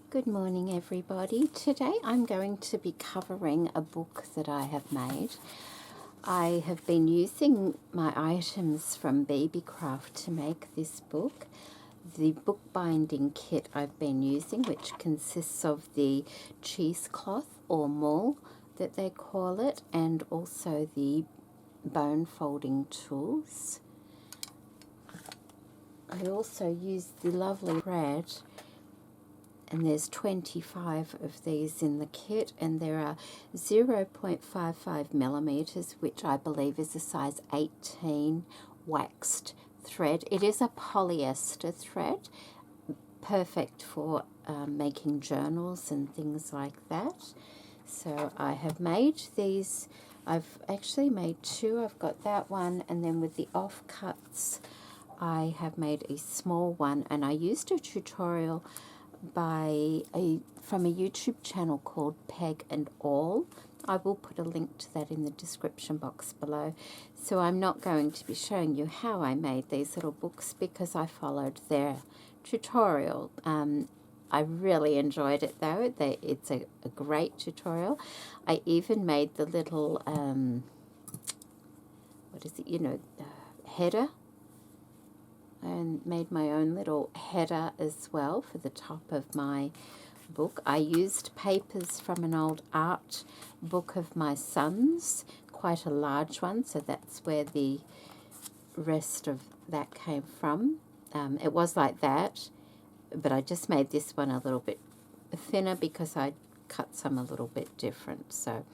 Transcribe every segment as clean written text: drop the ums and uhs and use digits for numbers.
Good morning everybody. Today I'm going to be covering a book that I have made. I have been using my items from Beebeecraft to make this book. The bookbinding kit I've been using, which consists of the cheesecloth or mull that they call it, and also the bone folding tools. I also used the lovely thread, and there's 25 of these in the kit, and there are 0.55 millimeters, which I believe is a size 18 waxed thread. It is a polyester thread, perfect for making journals and things like that. So I have made these. I've actually made two. I've got that one, and then with the offcuts I have made a small one, and I used a tutorial from a YouTube channel called Peg and All. I will put a link to that in the description box below. So I'm not going to be showing you how I made these little books because I followed their tutorial. I really enjoyed it though. It's a great tutorial. I even made the little, header, and made my own little header as well for the top of my book. I used papers from an old art book of my son's, quite a large one, so that's where the rest of that came from. It was like that, but I just made this one a little bit thinner because I cut some a little bit different. So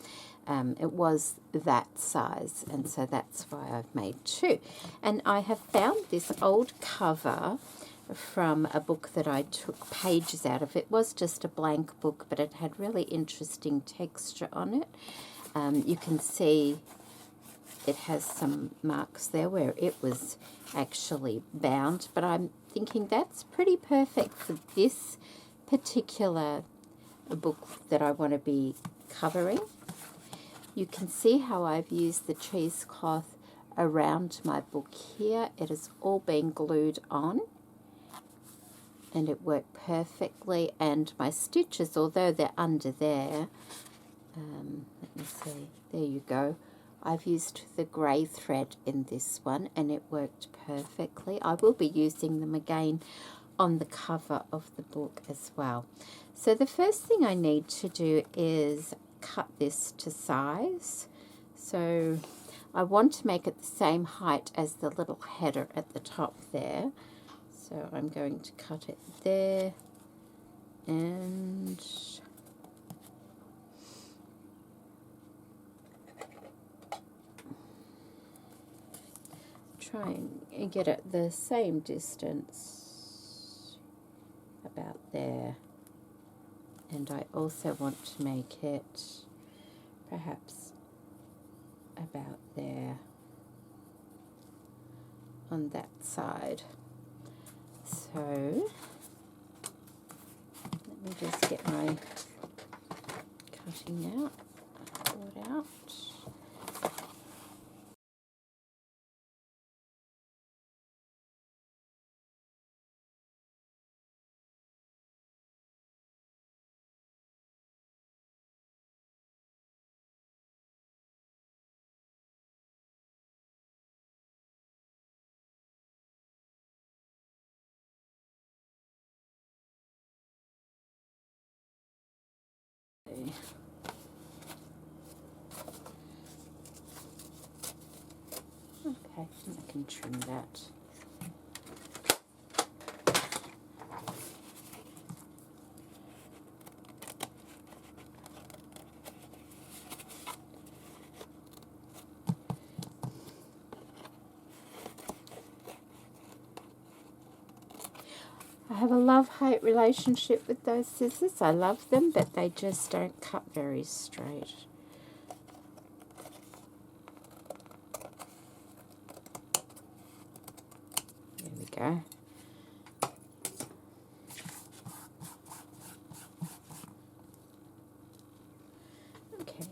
it was that size, and so that's why I've made two. And I have found this old cover from a book that I took pages out of. It was just a blank book, but it had really interesting texture on it. You can see it has some marks there where it was actually bound, but I'm thinking that's pretty perfect for this particular book that I want to be covering. You can see how I've used the cheesecloth around my book here. It has all been glued on, and it worked perfectly. And my stitches, although they're under there, let me see, there you go. I've used the grey thread in this one, and it worked perfectly. I will be using them again on the cover of the book as well. So the first thing I need to do is cut this to size. So I want to make it the same height as the little header at the top there. So I'm going to cut it there, and try and get it the same distance, about there. And I also want to make it perhaps about there on that side. So let me just get my cutting board out. Okay, I can trim that. I have a love-hate relationship with those scissors. I love them, but they just don't cut very straight. There we go. Okay.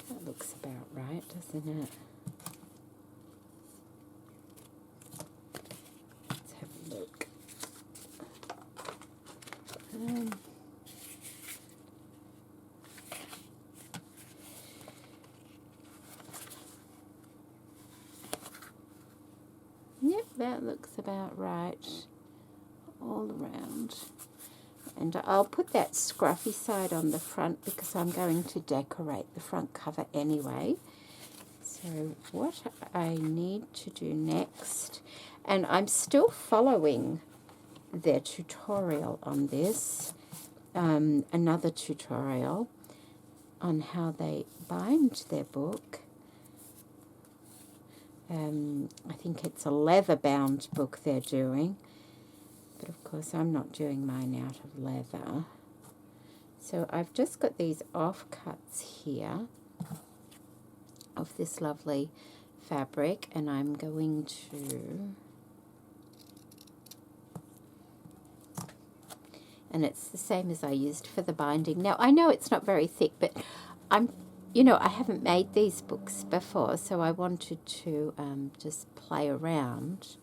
That looks about right, doesn't it? Let's have a look. that looks about right all around. And I'll put that scruffy side on the front because I'm going to decorate the front cover anyway. So what I need to do next, and I'm still following their tutorial on this, another tutorial on how they bind their book. I think it's a leather-bound book they're doing, but of course I'm not doing mine out of leather. So I've just got these offcuts here of this lovely fabric, and I'm going to, and it's the same as I used for the binding. Now I know it's not very thick, but I haven't made these books before, so I wanted to just play around.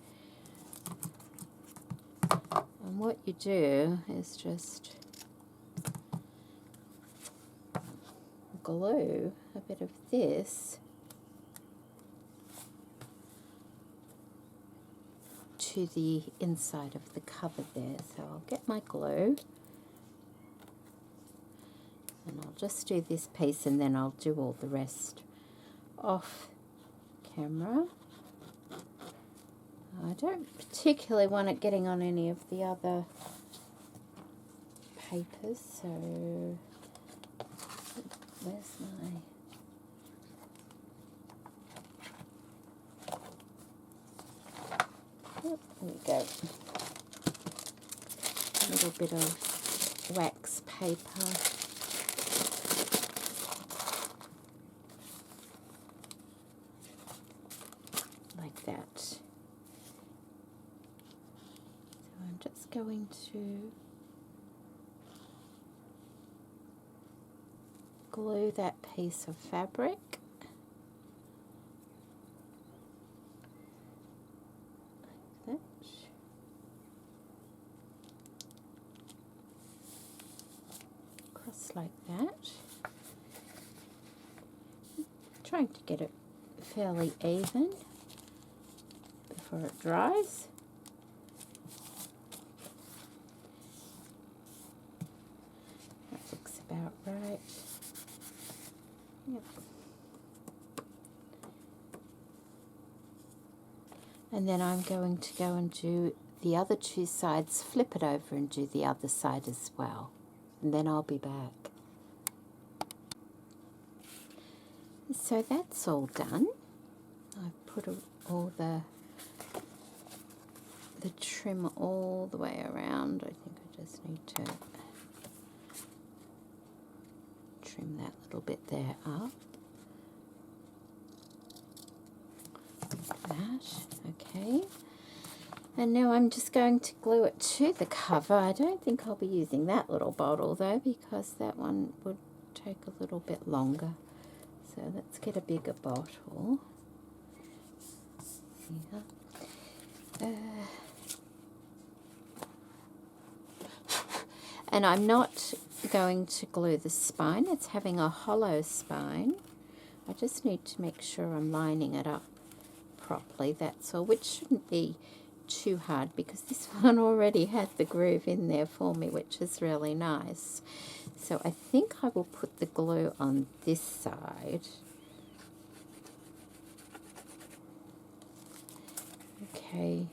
And what you do is just glue a bit of this to the inside of the cover there. So I'll get my glue. And I'll just do this piece and then I'll do all the rest off camera. I don't particularly want it getting on any of the other papers, so where's my... Oh, there we go. A little bit of wax paper. Like that. So I'm just going to glue that piece of fabric. Like that. Across like that. Trying to get it fairly even before it dries. That looks about right. Yep. And then I'm going to go and do the other two sides, flip it over and do the other side as well. And then I'll be back. So that's all done. I've put all the trim all the way around. I think I just need to trim that little bit there up. Like that, okay. And now I'm just going to glue it to the cover. I don't think I'll be using that little bottle though, because that one would take a little bit longer. So let's get a bigger bottle. Yeah. And I'm not going to glue the spine. It's having a hollow spine. I just need to make sure I'm lining it up properly, that's all, which shouldn't be too hard because this one already had the groove in there for me, which is really nice. So I think I will put the glue on this side. Okay,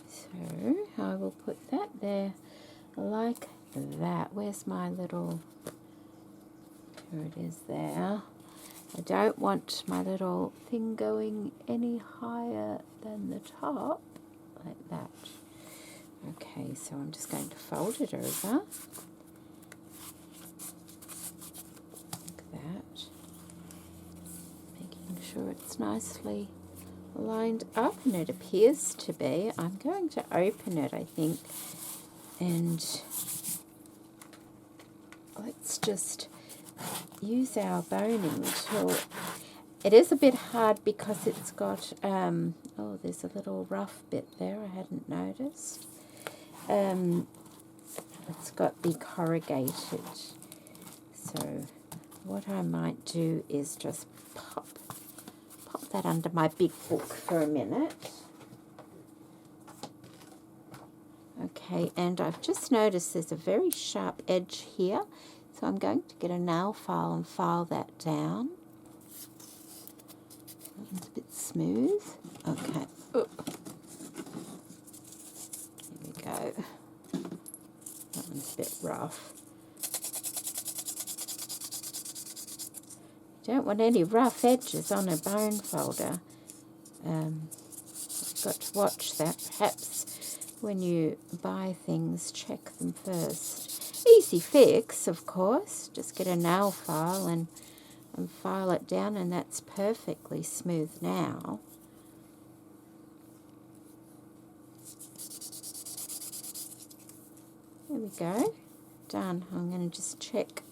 so I will put that there like that. Where's my little, here it is there. I don't want my little thing going any higher than the top, like that. Okay, so I'm just going to fold it over, like that, making sure it's nicely lined up, and it appears to be. I'm going to open it, I think, and let's just use our boning tool. It is a bit hard because it's got, oh, there's a little rough bit there I hadn't noticed. It's got the corrugated. So what I might do is just pop that under my big book for a minute. Okay, and I've just noticed there's a very sharp edge here, so I'm going to get a nail file and file that down. It's a bit smooth. Okay. Here we go. That one's a bit rough. Don't want any rough edges on a bone folder. You've got to watch that. Perhaps when you buy things, check them first. Easy fix, of course. Just get a nail file and file it down, and that's perfectly smooth now. There we go. Done. I'm going to just check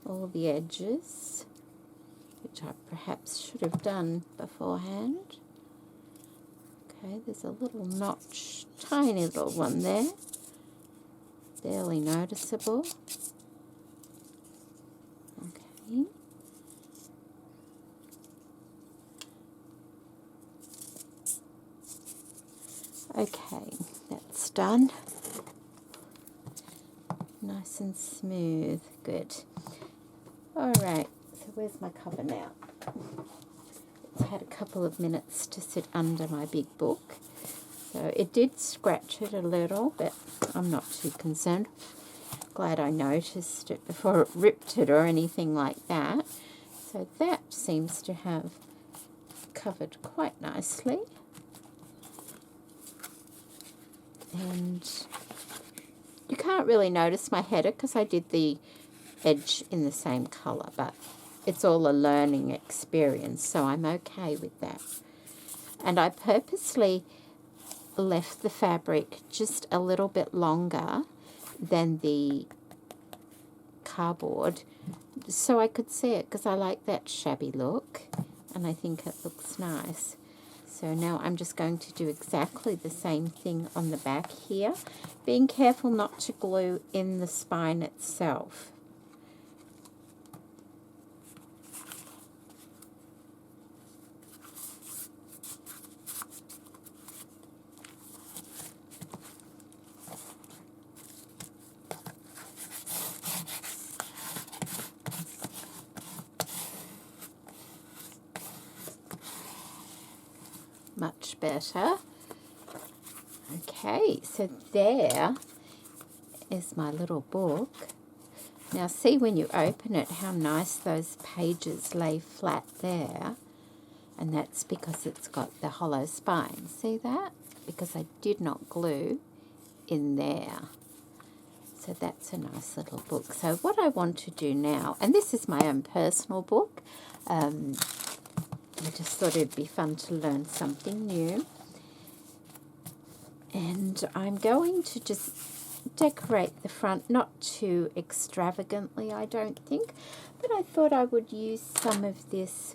all the edges, which I perhaps should have done beforehand. Okay, there's a little notch, tiny little one there, barely noticeable. Okay. Okay, that's done. Nice and smooth. Good. Alright, so where's my cover now? It's had a couple of minutes to sit under my big book. So it did scratch it a little, but I'm not too concerned. Glad I noticed it before it ripped it or anything like that. So that seems to have covered quite nicely. And you can't really notice my header because I did the edge in the same colour, but it's all a learning experience, so I'm okay with that. And I purposely left the fabric just a little bit longer than the cardboard so I could see it, because I like that shabby look and I think it looks nice. So now I'm just going to do exactly the same thing on the back here, being careful not to glue in the spine itself. Much better. Okay, so there is my little book. Now see, when you open it, how nice those pages lay flat there, and that's because it's got the hollow spine. See that? Because I did not glue in there. So that's a nice little book. So what I want to do now, and this is my own personal book, I just thought it'd be fun to learn something new. And I'm going to just decorate the front, not too extravagantly, I don't think, but I thought I would use some of this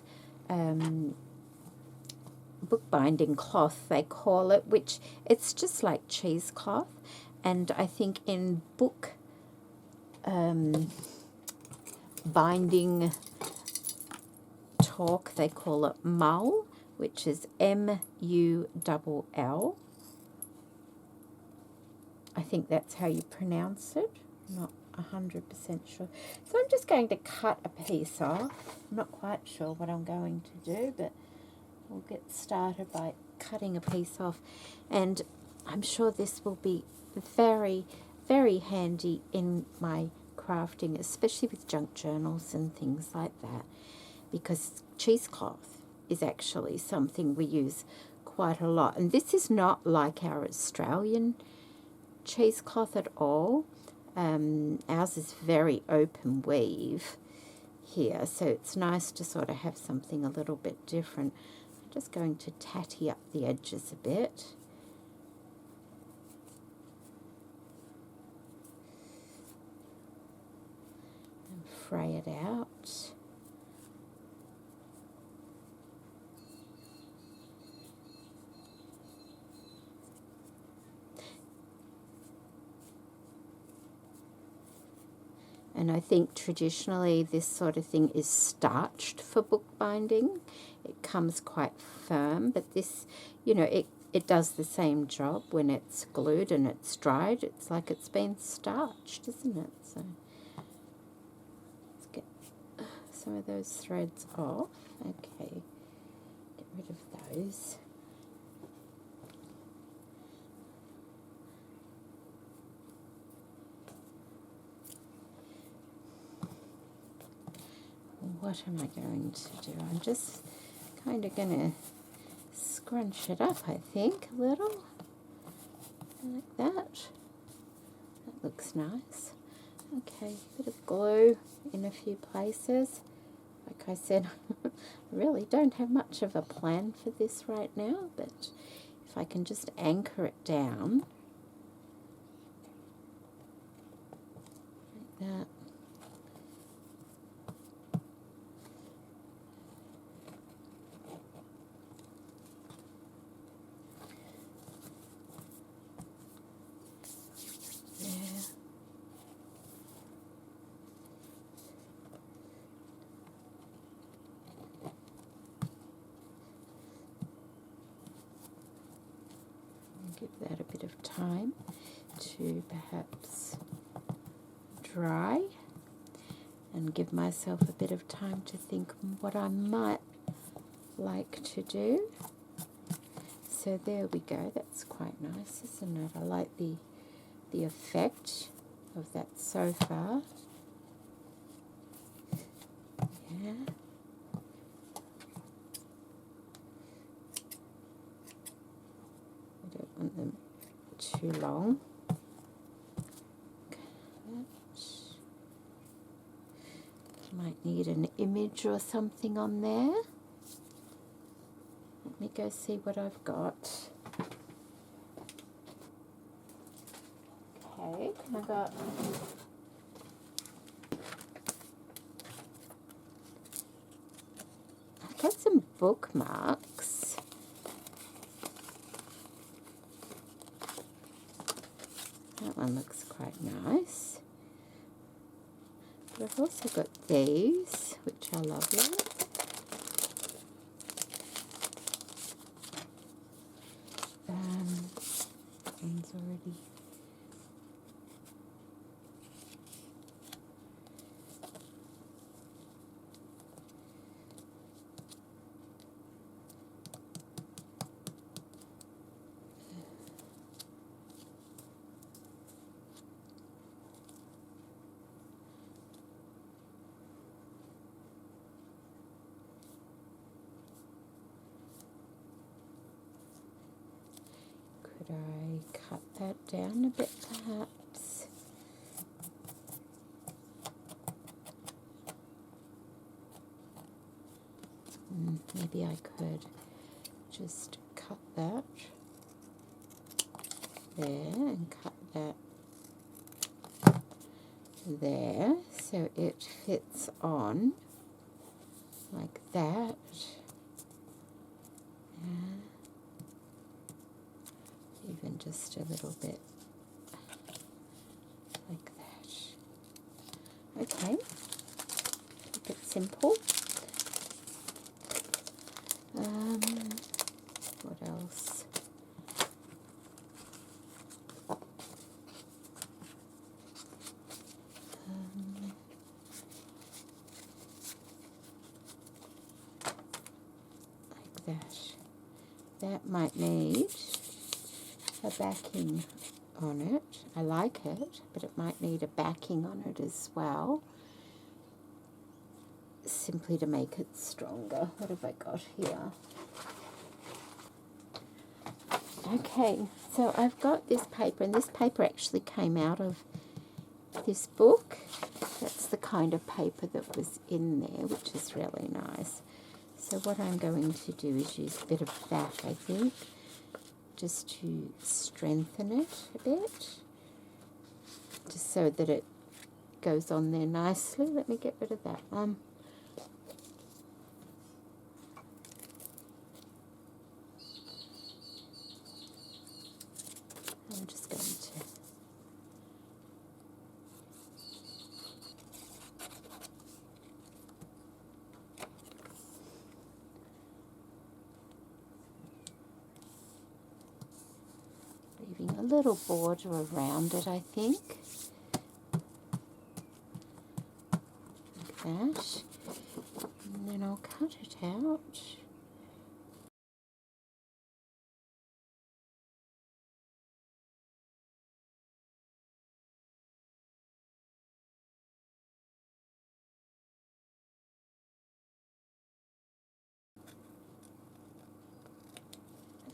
bookbinding cloth, they call it, which it's just like cheesecloth. And I think in book binding talk, they call it mull, which is M-U-L-L. I think that's how you pronounce it. I'm not 100% sure. So I'm just going to cut a piece off. I'm not quite sure what I'm going to do, but we'll get started by cutting a piece off. And I'm sure this will be very, very handy in my crafting, especially with junk journals and things like that, because cheesecloth is actually something we use quite a lot. And this is not like our Australian cheesecloth at all. Ours is very open weave here, so it's nice to sort of have something a little bit different. I'm just going to tatty up the edges a bit. And fray it out. And I think traditionally this sort of thing is starched for bookbinding. It comes quite firm, but this, you know, it does the same job when it's glued and it's dried. It's like it's been starched, isn't it? So let's get some of those threads off. Okay, get rid of those. What am I going to do? I'm just kind of going to scrunch it up, I think, a little, like that. That looks nice. Okay, bit of glue in a few places. Like I said, I really don't have much of a plan for this right now, but if I can just anchor it down, like that. Give that a bit of time to perhaps dry and give myself a bit of time to think what I might like to do. So there we go. That's quite nice, isn't it? I like the effect of that so far. Yeah. I don't want them too long. Might need an image or something on there. Let me go see what I've got. Okay, I've got some bookmarks. That one looks quite nice. But I've also got these, which are lovely. That one's already... Could I cut that down a bit, perhaps? Maybe I could just cut that there and cut that there so it fits on like that. Even just a little bit like that. Okay, keep it simple. What else? Like that. That might need a backing on it. I like it, but it might need a backing on it as well, simply to make it stronger. What have I got here? Okay, so I've got this paper, and this paper actually came out of this book. That's the kind of paper that was in there, which is really nice. So what I'm going to do is use a bit of that, I think, just to strengthen it a bit, just so that it goes on there nicely. Let me get rid of that one. I'm just going to leaving a little border around it, I think. Like that. And then I'll cut it out.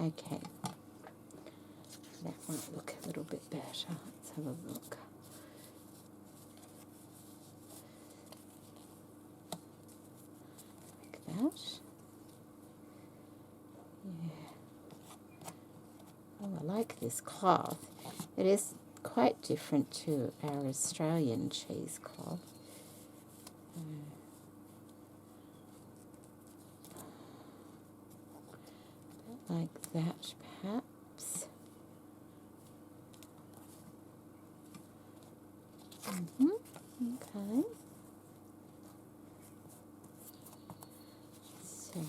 Okay, that might look a little bit better. Let's have a look. Like that. Yeah. Oh, I like this cloth. It is quite different to our Australian cheesecloth. Like that, perhaps. Okay. So,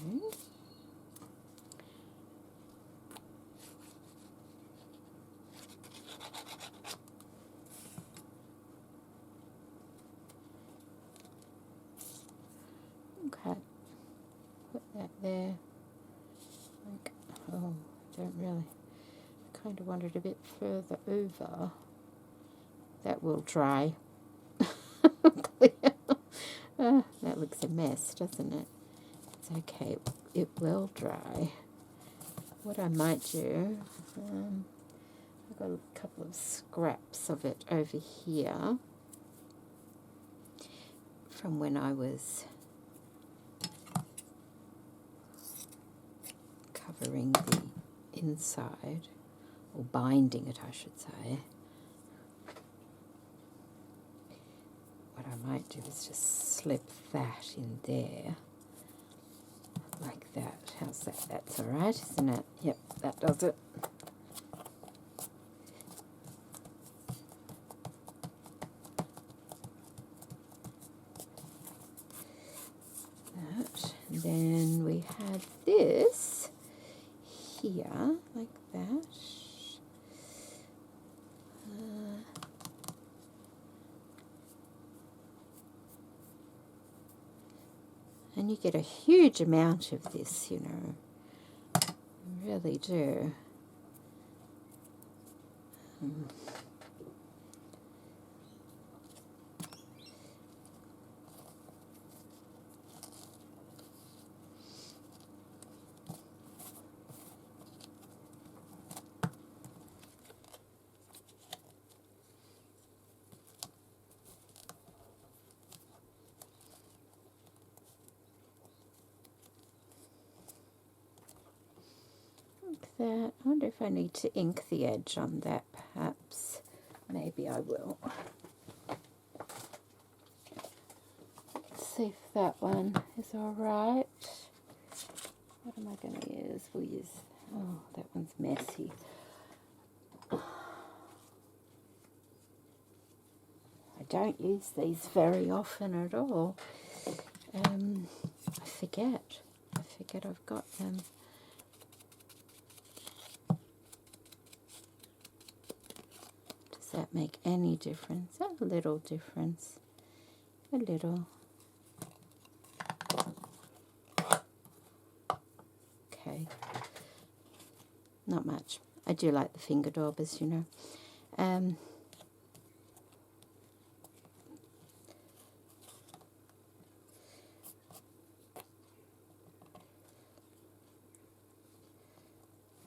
okay, put that there. Like, oh, don't really. Kind of want it a bit further over. That will dry. That looks a mess, doesn't it? It's okay. It will dry. What I might do, I've got a couple of scraps of it over here from when I was covering the inside, or binding it, I should say. What I might do is just slip that in there, like that. How's that? That's all right, isn't it? Yep, that does it. That. And then we had this here, like that. And you get a huge amount of this, you know. You really do. That. I wonder if I need to ink the edge on that, perhaps. Maybe I will. Let's see if that one is alright. What am I going to use? We'll use... Oh, that one's messy. I don't use these very often at all. I forget. I've got them. Does that make any difference? A little difference. A little. Okay. Not much. I do like the finger daubers, you know.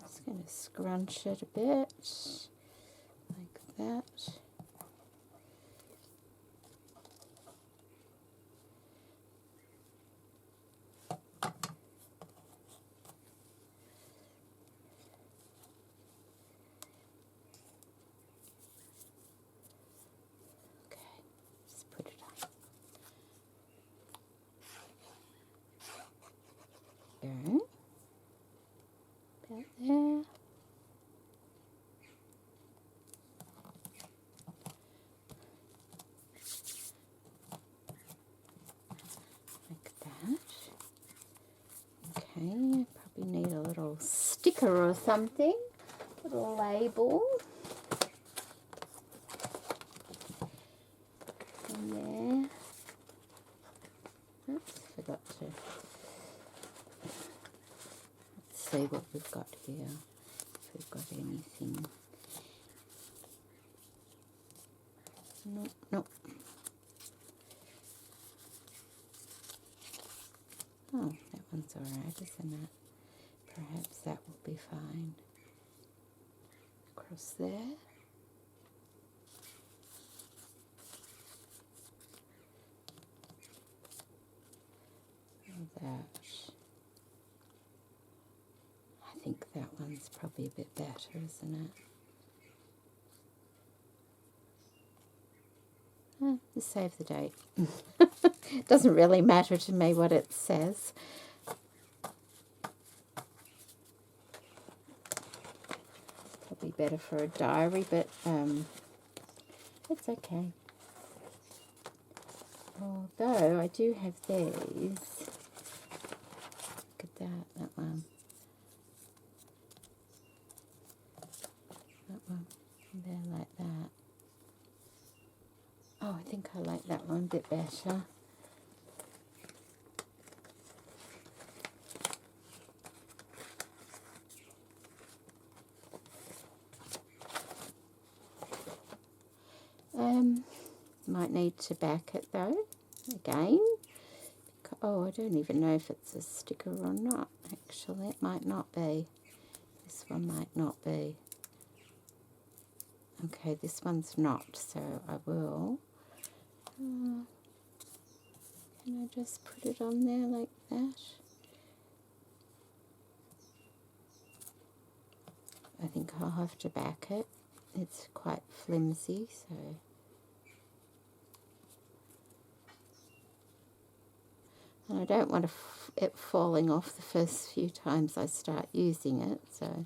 Just going to scrunch it a bit, like that. Go. About there. Like that. Okay, probably need a little sticker or something. A little label. see what we've got here, if we've got anything. Nope, nope. Oh, that one's alright, isn't it? Perhaps that will be fine. Across there. And that. I think that one's probably a bit better, isn't it? To save the date. It doesn't really matter to me what it says. Probably better for a diary, but it's okay. Although I do have these. Look at that one. That one. There like that. Oh, I think I like that one a bit better. Might need to back it though, again. Oh, I don't even know if it's a sticker or not, actually. It might not be. This one might not be. Okay, this one's not, so I will. Can I just put it on there like that? I think I'll have to back it. It's quite flimsy, so... And I don't want it falling off the first few times I start using it, so...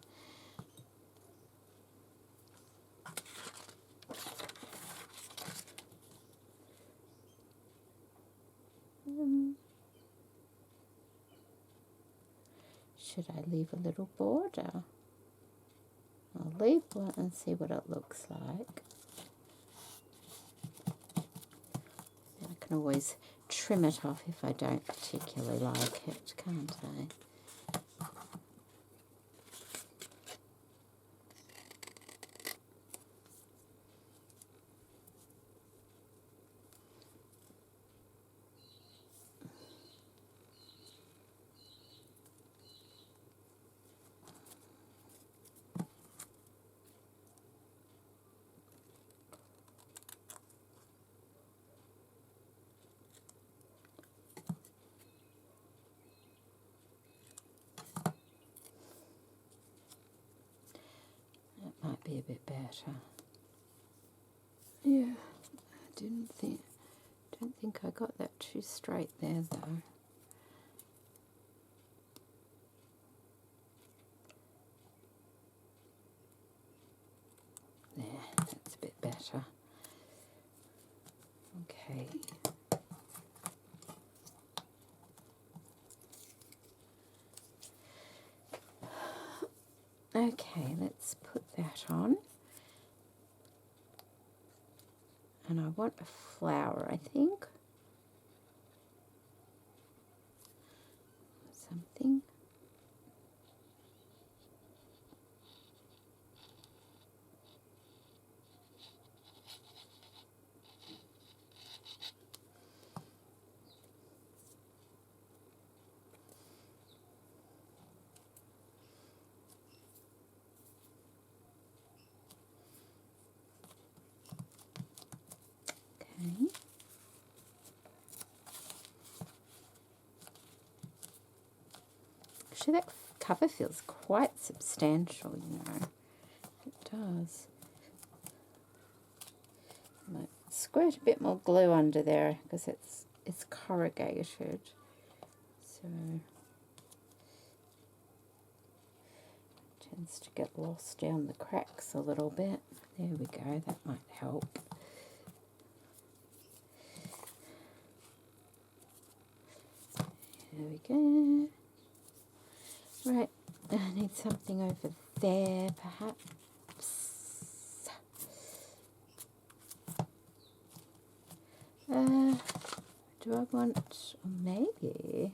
should I leave a little border? I'll leave one and see what it looks like. I can always trim it off if I don't particularly like it, can't I? Might be a bit better. Yeah, I don't think I got that too straight there though. There, that's a bit better. Okay. Okay, let's put that on. And I want a flower, I think. Something. Okay. Actually, that cover feels quite substantial, you know. It does. I might squirt a bit more glue under there because it's corrugated. So it tends to get lost down the cracks a little bit. There we go, that might help. There we go. Right, I need something over there, perhaps. Do I want, or maybe,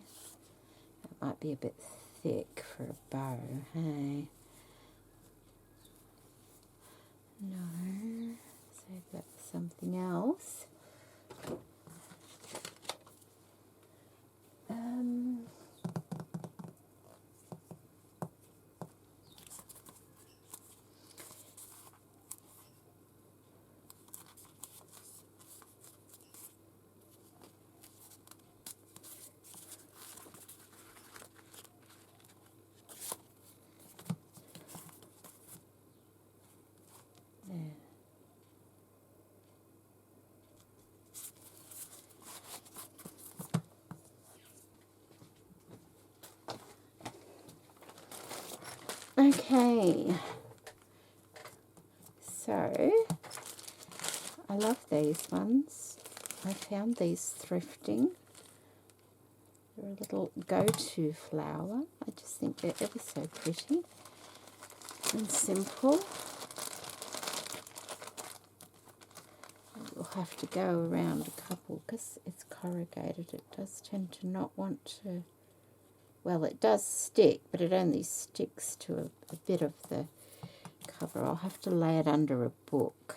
that might be a bit thick for a bow, hey? No, save that for something else. Okay, so I love these ones. I found these thrifting. They're a little go-to flower. I just think they're ever so pretty and simple. You'll have to go around a couple because it's corrugated. It does tend to not want to. Well, it does stick, but it only sticks to a bit of the cover. I'll have to lay it under a book.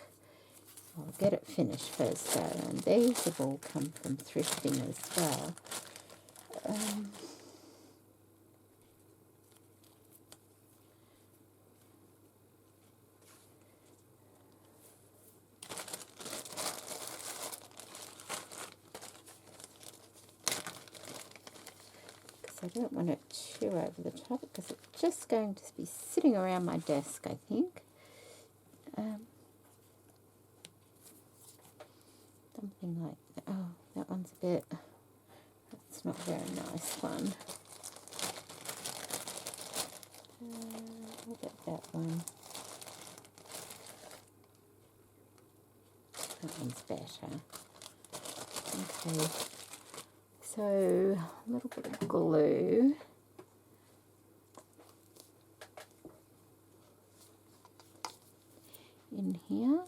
I'll get it finished first, though. And these have all come from thrifting as well. I don't want it too over the top because it's just going to be sitting around my desk, I think. Something like that. Oh, that one's a bit, that's not a very nice one. What about that one? That one's better. Okay. So, a little bit of glue. In here.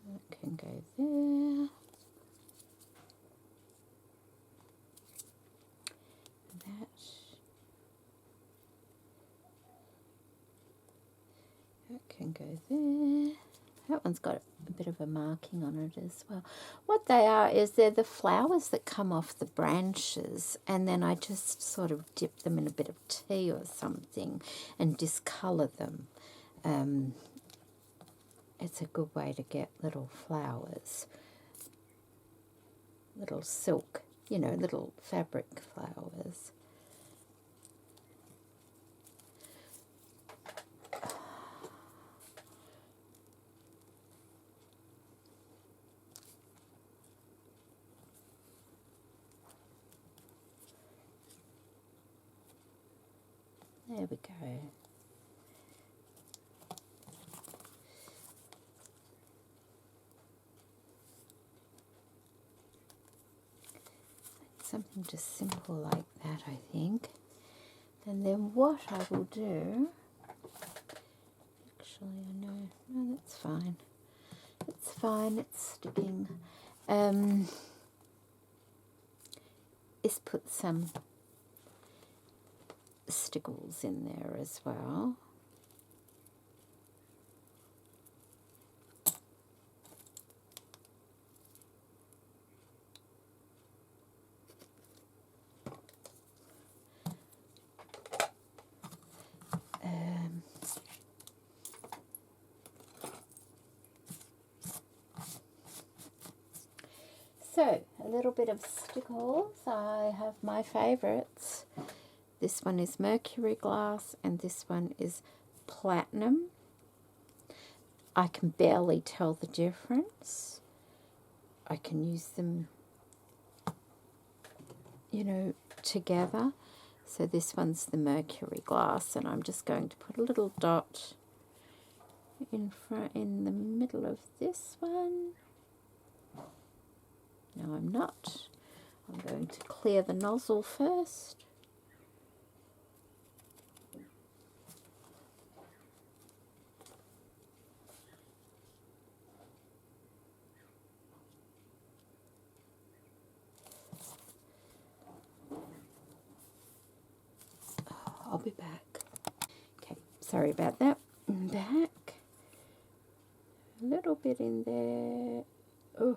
That can go there. That can go there. That one's got a bit of a marking on it as well. What they are is they're the flowers that come off the branches, and then I just sort of dip them in a bit of tea or something and discolour them. It's a good way to get little flowers, little silk, you know, little fabric flowers. There we go. Something just simple like that, I think. And then what I will do, actually I know, no, that's fine. It's fine, it's sticking. Is put some stickles in there as well. So, a little bit of stickles. I have my favourites. This one is mercury glass and this one is platinum. I can barely tell the difference. I can use them, you know, together. So this one's the mercury glass, and I'm just going to put a little dot in front, in the middle of this one. No, I'm not. I'm going to clear the nozzle first. be back. Okay, sorry about that. Back. A little bit in there. Oh.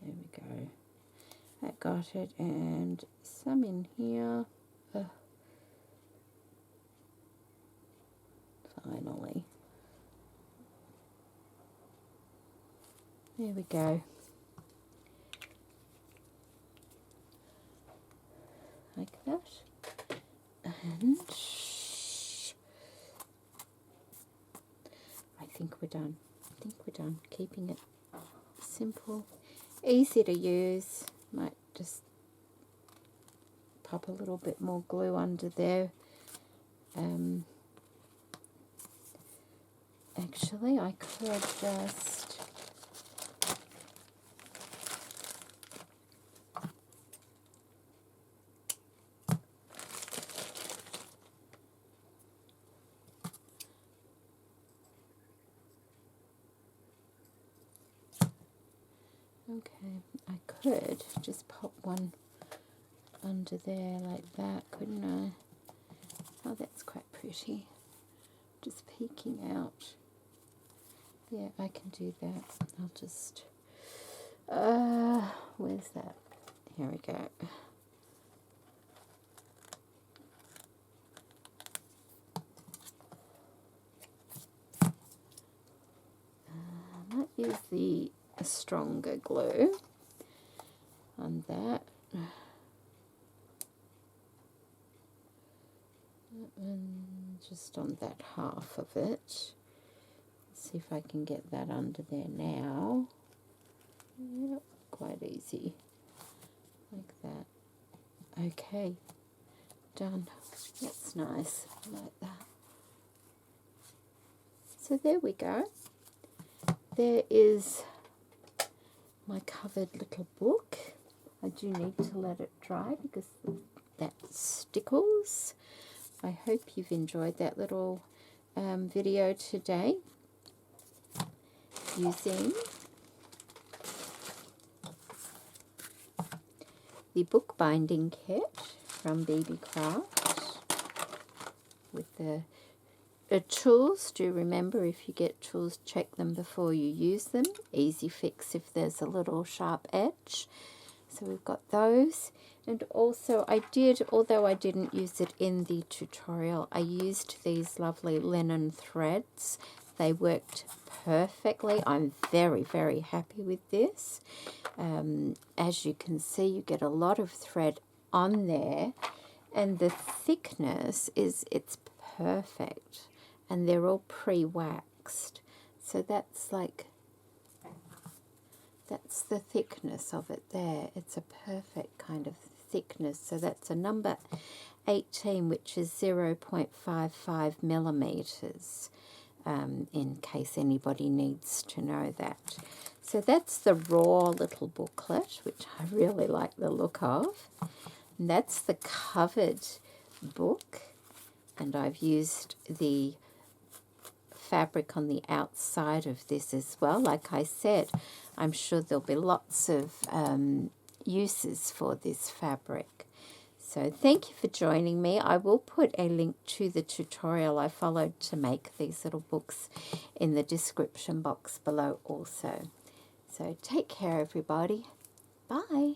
There we go. I got it, and some in here. Finally. There we go. Like that. And I think we're done. Keeping it simple, easy to use. Might just pop a little bit more glue under there. Actually, I could just pop one under there like that, couldn't I? Oh, that's quite pretty. Just peeking out. Yeah, I can do that. I'll just, where's that? Here we go. I might use the stronger glue on that. And just on that half of it. See if I can get that under there now. Yep, quite easy. Like that. Okay, done. That's nice, like that. So there we go. There is my covered little book. I do need to let it dry because that stickles. I hope you've enjoyed that little video today using the bookbinding kit from Beebeecraft with the tools. Do remember, if you get tools, check them before you use them. Easy fix if there's a little sharp edge. So we've got those. And also I did, although I didn't use it in the tutorial, I used these lovely linen threads. They worked perfectly. I'm very, very happy with this. As you can see, you get a lot of thread on there, and the thickness is, it's perfect, and they're all pre-waxed. So that's like, that's the thickness of it there. It's a perfect kind of thickness. So that's a number 18, which is 0.55 millimeters, in case anybody needs to know that. So that's the raw little booklet, which I really like the look of. And that's the covered book, and I've used the fabric on the outside of this as well. Like I said, I'm sure there'll be lots of uses for this fabric. So thank you for joining me. I will put a link to the tutorial I followed to make these little books in the description box below also. So take care, everybody. Bye.